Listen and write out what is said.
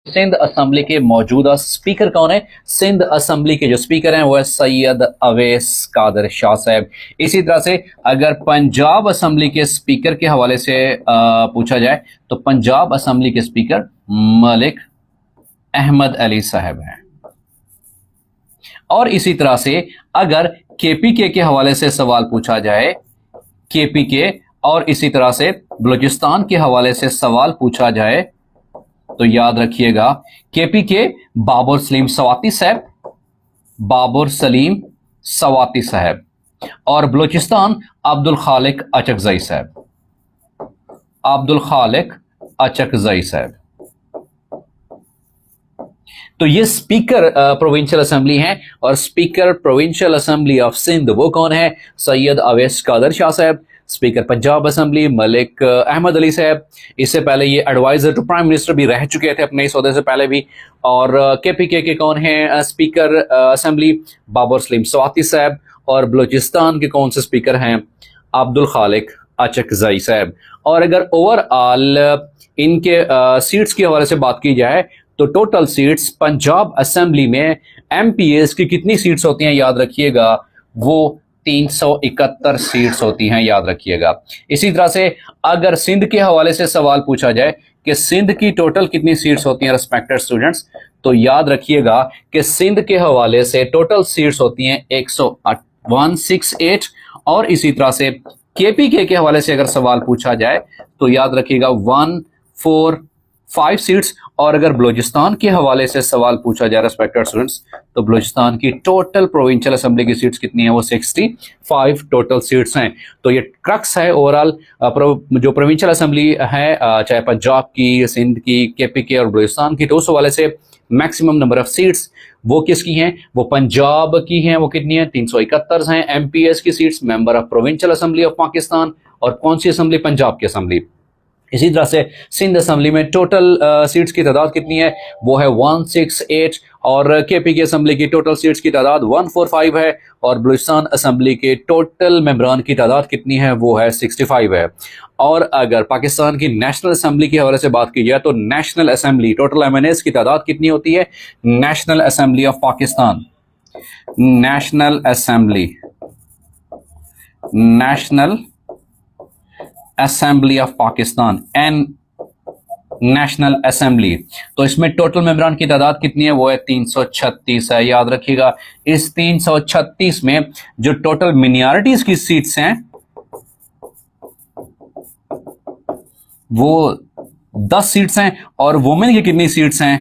Sindh assembly के मौजूदा speaker कौन है? सिंध असेंबली के जो स्पीकर हैं वो है सैयद अवैस कादर शाह साहब। इसी तरह से अगर पंजाब असेंबली के स्पीकर के हवाले से पूछा जाए तो पंजाब असेंबली के स्पीकर मलिक अहमद अली साहब हैं। और इसी तरह से अगर केपीके के हवाले से सवाल पूछा जाए, केपीके और इसी तरह से बलूचिस्तान के हवाले से सवाल पूछा जाए तो याद रखिएगा केपीके बाबर सलीम सवाती साहब, बाबर सलीम सवाती साहब, और बलूचिस्तान अब्दुल खालिक अचकजई साहब, अब्दुल खालिक अचकजई साहब। तो ये स्पीकर प्रोविंशियल असेंबली हैं और speaker provincial assembly of Sindh वो कौन है? सैयद अवैस कादर शाह साहब। स्पीकर पंजाब असेंबली मलिक अहमद अली साहब। इससे पहले ये एडवाइजर टू प्राइम मिनिस्टर भी रह चुके थे अपने इस ओहदे से पहले भी। और केपीके के कौन है स्पीकर असेंबली? बाबर सलीम सवाती साहब। और बलूचिस्तान के कौन से स्पीकर हैं? अब्दुल खालिक अचकजई साहब। और अगर ओवरऑल इनके सीट्स के हवाले से बात की जाए तो टोटल सीट्स पंजाब असेंबली में एमपीएस की कितनी सीट्स होती हैं? याद रखिएगा वो 371 सीट्स होती हैं, याद रखिएगा। इसी तरह से अगर सिंध के हवाले से सवाल पूछा जाए कि सिंध की टोटल कितनी सीट्स होती हैं रिस्पेक्टेड स्टूडेंट्स, तो याद रखिएगा कि सिंध के हवाले से टोटल सीट्स होती हैं 168। और इसी तरह से केपीके के हवाले से अगर सवाल पूछा जाए तो याद रखिएगा 145 सीट्स। और अगर बलूचिस्तान के हवाले से सवाल पूछा जाए रिस्पेक्टेड स्टूडेंट्स तो बलूचिस्तान की टोटल प्रोविंशियल असेंबली की सीट्स कितनी है? वो 65 टोटल सीट्स हैं। तो ये क्रक्स है ओवरऑल जो प्रोविंशियल असेंबली है चाहे पंजाब की, सिंध की, केपीके और बलूचिस्तान की, तो उस हवाले से मैक्सिमम नंबर ऑफ सीट्स वो किसकी हैं? वो पंजाब की हैं। वो कितनी है? 371 हैं एमपीएस की seats, member of provincial assembly of Pakistan. और कौन सी असेंबली? पंजाब की असेंबली। इसी तरह से सिंध असेंबली में टोटल सीट्स की तादाद कितनी है? वो है 168। और केपीके असेंबली की टोटल सीट्स की तादाद 145 है। और बलूचिस्तान असेंबली के टोटल मेंबरान की तादाद कितनी है? वो है 65 है। और अगर पाकिस्तान की नेशनल असेंबली के हवाले से बात की जाए तो नेशनल असेंबली टोटल एमएनएस की तादाद कितनी होती है? National assembly of Pakistan, national assembly, national assembly of Pakistan N national assembly, तो इसमें टोटल मेंबरान की तादाद कितनी है? वो है 336 है, याद रखिएगा। इस 336 में जो टोटल मिनॉरिटीज की सीट्स हैं वो 10 सीट्स हैं और वुमेन की कितनी सीट्स हैं?